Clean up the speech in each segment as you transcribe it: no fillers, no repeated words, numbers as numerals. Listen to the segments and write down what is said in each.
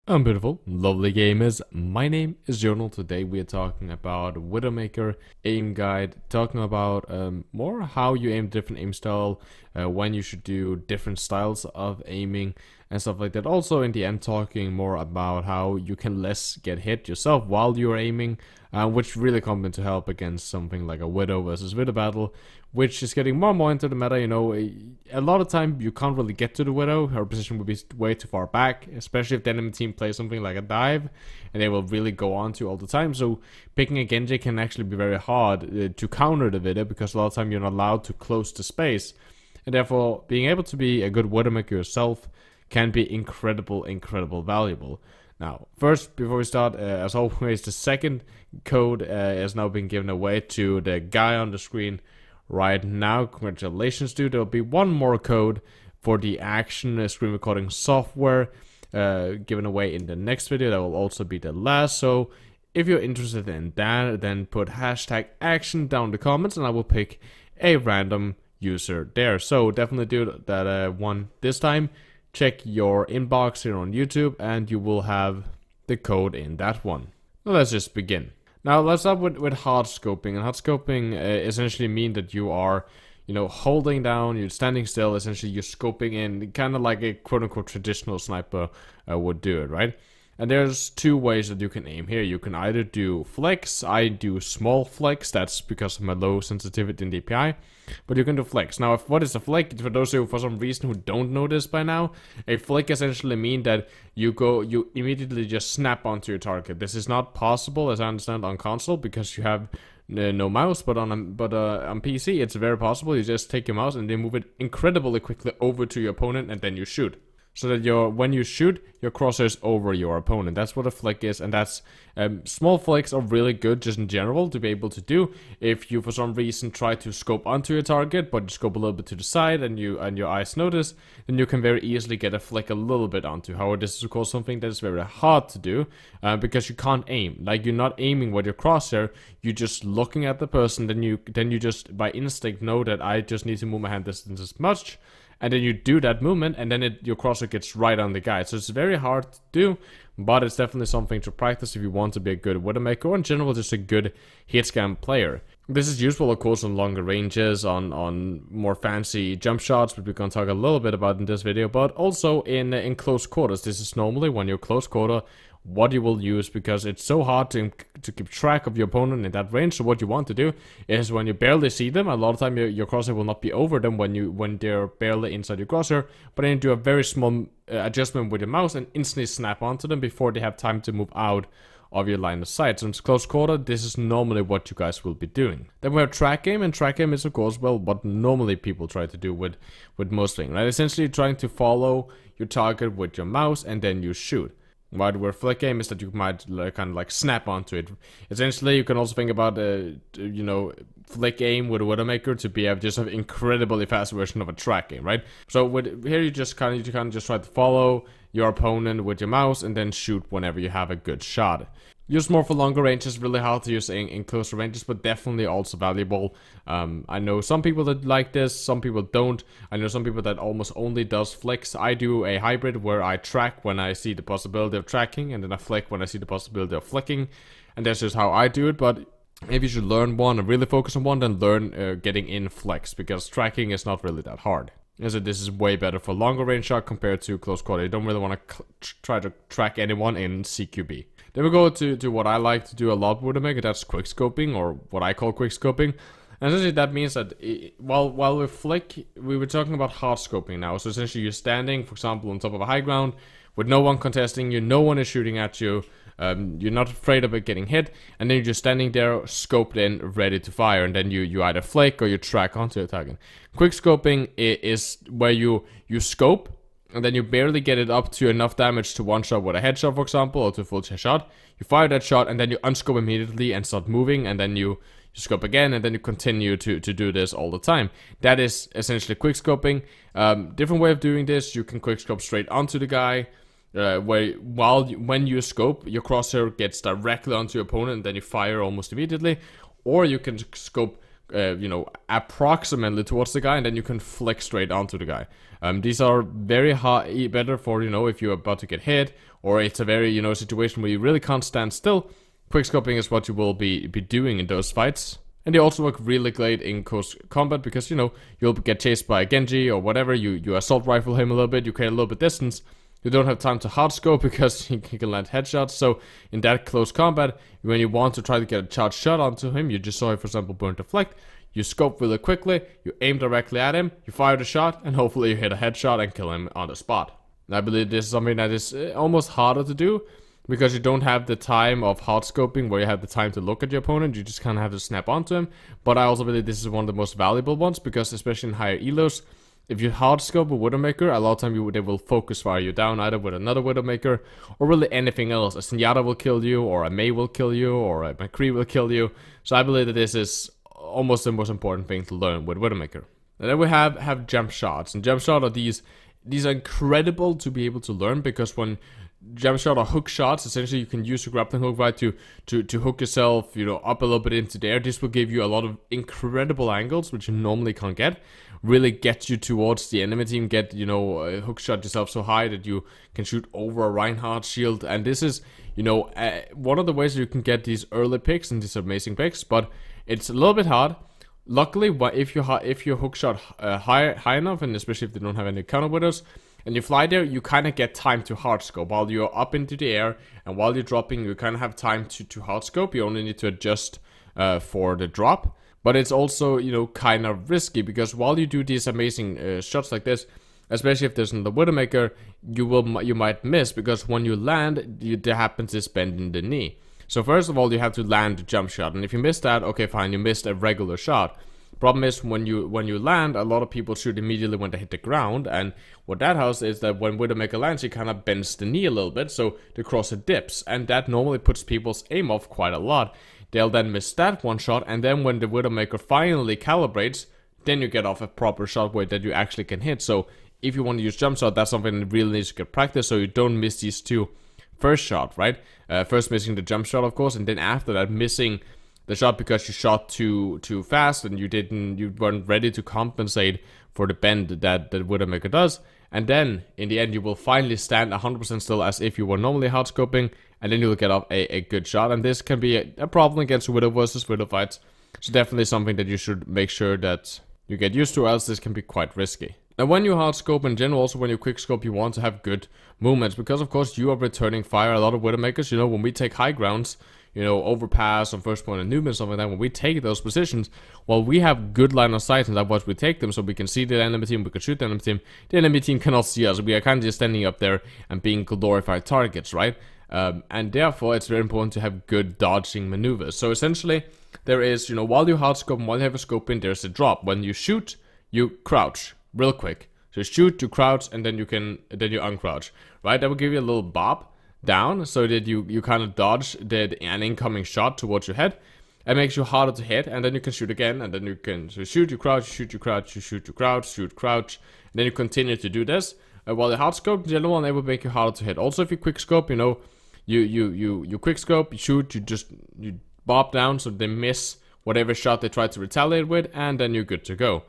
Beautiful, lovely gamers. My name is Jonal. Today we are talking about Widowmaker aim guide, talking about more how you aim different aim style, when you should do different styles of aiming and stuff like that. Also, in the end, talking more about how you can less get hit yourself while you're aiming, which really comes into help against something like a Widow versus Widow battle, which is getting more and more into the meta. You know, a lot of time you can't really get to the Widow. Her position would be way too far back, especially if the enemy team plays something like a dive, and they will really go on to all the time. So picking a Genji can actually be very hard to counter the Widow, because a lot of time you're not allowed to close the space, and therefore being able to be a good Widowmaker yourself can be incredible valuable. Now, first, before we start, as always, the second code has now been given away to the guy on the screen right now. Congratulations, dude. There'll be one more code for the action screen recording software given away in the next video. That will also be the last. So if you're interested in that, then put hashtag action down in the comments and I will pick a random user there. So definitely do that one this time. Check your inbox here on YouTube and you will have the code in that one. Now let's just begin. Now let's start with hardscoping. And hardscoping essentially mean that you are, holding down, you're standing still, essentially you're scoping in, kind of like a quote-unquote traditional sniper would do it, right? And there's two ways that you can aim here. You can either do flex. I do small flex. That's because of my low sensitivity in DPI. But you can do flex. Now, what is a flick? For those of you, for some reason, who don't know this by now, a flick essentially means that you immediately just snap onto your target. This is not possible, as I understand, on console because you have no mouse. But on PC, it's very possible. You just take your mouse and then move it incredibly quickly over to your opponent, and then you shoot. So that when you shoot, your crosshairs over your opponent. That's what a flick is, and that's small flicks are really good just in general to be able to do. If you for some reason try to scope onto your target, but you scope a little bit to the side and your eyes notice, then you can very easily get a flick a little bit onto. However, this is of course something that is very hard to do because you can't aim. Like, you're not aiming with your crosshair, you're just looking at the person. Then you just by instinct know that I just need to move my hand distance as much. And then you do that movement, and then your crosshair gets right on the guy. So it's very hard to do, but it's definitely something to practice if you want to be a good Widowmaker, or in general just a good hit scan player. This is useful, of course, on longer ranges, on more fancy jump shots, which we're going to talk a little bit about in this video, but also in close quarters. This is normally when you're close quarter what you will use, because it's so hard to keep track of your opponent in that range. So what you want to do is, when you barely see them, a lot of time your crosshair will not be over them when they're barely inside your crosshair, but then you do a very small adjustment with your mouse and instantly snap onto them before they have time to move out of your line of sight. So in close quarter, this is normally what you guys will be doing. Then we have track aim, and track aim is of course, well, what normally people try to do with most things, right? Essentially trying to follow your target with your mouse and then you shoot. Right, where flick aim is that you might kind of like snap onto it. Essentially, you can also think about flick aim with a Widowmaker to be just an incredibly fast version of a track aim, right? So here you just kind of just try to follow your opponent with your mouse and then shoot whenever you have a good shot. Used more for longer ranges, really hard to use in closer ranges, but definitely also valuable. I know some people that like this, some people don't. I know some people that almost only does flicks. I do a hybrid where I track when I see the possibility of tracking, and then I flick when I see the possibility of flicking. And that's just how I do it, but if you should learn one and really focus on one, then learn getting in flex, because tracking is not really that hard. So this is way better for longer range shot compared to close quarter. You don't really want to try to track anyone in CQB. Then we go to what I like to do a lot with Widowmaker. That's quickscoping, or what I call quickscoping. And essentially that means that while we flick, we were talking about hardscoping now. So essentially you're standing, for example, on top of a high ground with no one contesting you, no one is shooting at you. You're not afraid of it getting hit, and then you're just standing there, scoped in, ready to fire, and then you either flick or you track onto your target. Quickscoping is where you scope, and then you barely get it up to enough damage to one shot with a headshot, for example, or to full shot. You fire that shot, and then you unscope immediately and start moving, and then you scope again, and then you continue to do this all the time. That is essentially quickscoping. Different way of doing this: you can quickscope straight onto the guy. When you scope, your crosshair gets directly onto your opponent and then you fire almost immediately, or you can scope you know, approximately towards the guy, and then you can flick straight onto the guy. These are very better for, you know, if you're about to get hit, or it's a very, you know, situation where you really can't stand still. Quickscoping is what you will be doing in those fights. And they also work really great in close combat because, you know, you'll get chased by a Genji or whatever, you assault rifle him a little bit, you create a little bit distance. You don't have time to hardscope because he can land headshots. So in that close combat, when you want to try to get a charged shot onto him, you just saw it, for example, burn deflect. You scope really quickly, you aim directly at him, you fire the shot, and hopefully you hit a headshot and kill him on the spot. And I believe this is something that is almost harder to do because you don't have the time of hardscoping where you have the time to look at your opponent. You just kind of have to snap onto him. But I also believe this is one of the most valuable ones because, especially in higher elos, if you hardscope a Widowmaker, a lot of time they will focus fire you down either with another Widowmaker or really anything else. A Zenyatta will kill you, or a Mei will kill you, or a McCree will kill you. So I believe that this is almost the most important thing to learn with Widowmaker. And then we have jump shots, and jump shot are these are incredible to be able to learn because when jump shot or hook shots, essentially you can use your grappling hook, right, to hook yourself, you know, up a little bit into the air. This will give you a lot of incredible angles which you normally can't get. Really get you towards the enemy team, get, you know, hook shot yourself so high that you can shoot over a Reinhardt shield. And this is, you know, one of the ways you can get these early picks and these amazing picks, but it's a little bit hard. Luckily, if you hook shot high enough, and especially if they don't have any counter widows, and you fly there, you kind of get time to hardscope while you're up into the air, and while you're dropping, you kind of have time to hardscope. You only need to adjust for the drop, but it's also, you know, kind of risky because while you do these amazing shots like this, especially if there's another Widowmaker, you might miss because when you land, there happens this bend in the knee. So first of all, you have to land the jump shot, and if you miss that, okay, fine, you missed a regular shot. Problem is, when you land, a lot of people shoot immediately when they hit the ground, and what that has is that when Widowmaker lands, he kind of bends the knee a little bit, so the crosser dips, and that normally puts people's aim off quite a lot. They'll then miss that one shot, and then when the Widowmaker finally calibrates, then you get off a proper shot where that you actually can hit. So if you want to use jump shot, that's something that really needs to get practice, so you don't miss these two first shot, right? First missing the jump shot, of course, and then after that missing the shot because you shot too fast and you weren't ready to compensate for the bend that Widowmaker does. And then in the end you will finally stand 100% still as if you were normally hardscoping, and then you'll get off a good shot. And this can be a problem against Widow versus Widow fights, so definitely something that you should make sure that you get used to, else this can be quite risky. Now when you hardscope in general, also when you quickscope, you want to have good movements because of course you are returning fire. A lot of Widowmakers, you know, when we take high grounds, you know, overpass on first point and movement, something like that, when we take those positions, well, we have good line of sight, and that's why we take them, so we can see the enemy team, we can shoot the enemy team cannot see us. We are kind of just standing up there and being glorified targets, right? And therefore, it's very important to have good dodging maneuvers. So essentially, there is, you know, while you hardscope and while you have a scope in, there's a drop. When you shoot, you crouch real quick. So you shoot, you crouch, and then you uncrouch, right? That will give you a little bob down so that you kind of dodge an incoming shot towards your head. It makes you harder to hit, and then you can shoot again, and then you can shoot, you crouch, shoot, you crouch, you shoot, you crouch, shoot, crouch, and then you continue to do this. While the hardscope in general, and it will make you harder to hit. Also, if you quickscope, you know, you quickscope, you shoot, you bob down so they miss whatever shot they try to retaliate with, and then you're good to go.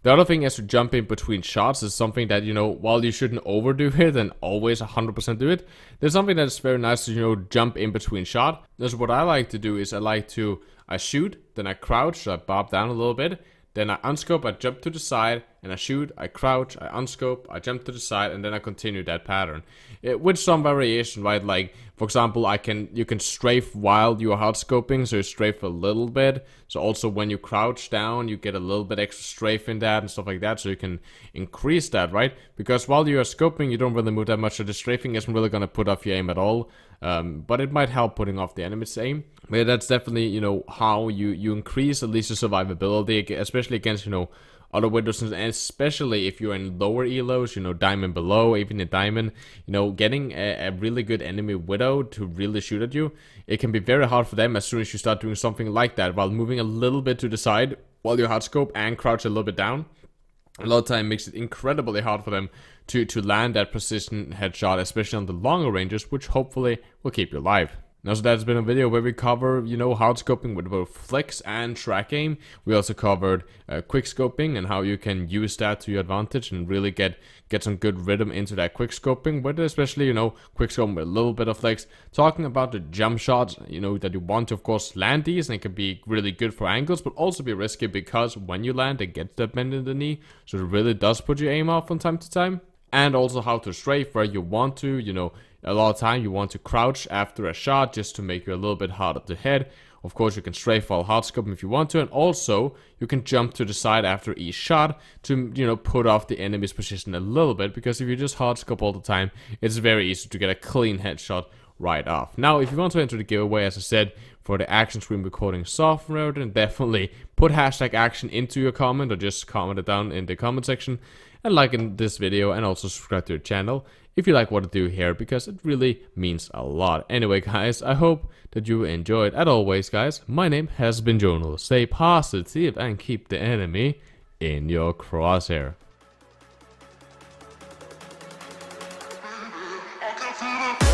The other thing is to jump in between shots is something that, you know, while you shouldn't overdo it and always 100% do it, there's something that's very nice to, you know, jump in between shot. That's what I like to do is I shoot, then I crouch, so I bob down a little bit, then I unscope, I jump to the side, and I shoot, I crouch, I unscope, I jump to the side, and then I continue that pattern. With some variation, right? Like, for example, you can strafe while you are hardscoping, so you strafe a little bit. So also when you crouch down, you get a little bit extra strafe in that and stuff like that, so you can increase that, right? Because while you are scoping, you don't really move that much, so the strafing isn't really going to put off your aim at all. But it might help putting off the enemy's aim. But that's definitely, you know, how you increase at least your survivability, especially against, you know, other windows, and especially if you're in lower elos, you know, diamond below, even a diamond, you know, getting a really good enemy widow to really shoot at you, it can be very hard for them as soon as you start doing something like that, while moving a little bit to the side, while you hardscope and crouch a little bit down. A lot of time makes it incredibly hard for them to land that precision headshot, especially on the longer ranges, which hopefully will keep you alive. Now, so that's been a video where we cover, you know, hardscoping with both flex and track aim. We also covered quickscoping and how you can use that to your advantage and really get some good rhythm into that quickscoping, but especially, you know, quickscoping with a little bit of flex. Talking about the jump shots, you know, that you want to, of course, land these, and it can be really good for angles, but also be risky because when you land, it gets that bend in the knee, so it really does put your aim off from time to time. And also how to strafe where you want to, you know, a lot of time you want to crouch after a shot just to make you a little bit harder to hit. Of course, you can strafe while hardscoping if you want to, and also you can jump to the side after each shot to, you know, put off the enemy's position a little bit, because if you just hardscope all the time, it's very easy to get a clean headshot right off. Now, if you want to enter the giveaway, as I said, for the action screen recording software, then definitely put hashtag action into your comment, or just comment it down in the comment section, and like in this video, and also subscribe to the channel if you like what I do here, because it really means a lot. Anyway, guys, I hope that you enjoyed. As always, guys, my name has been Jonal. Stay positive and keep the enemy in your crosshair. I can feel the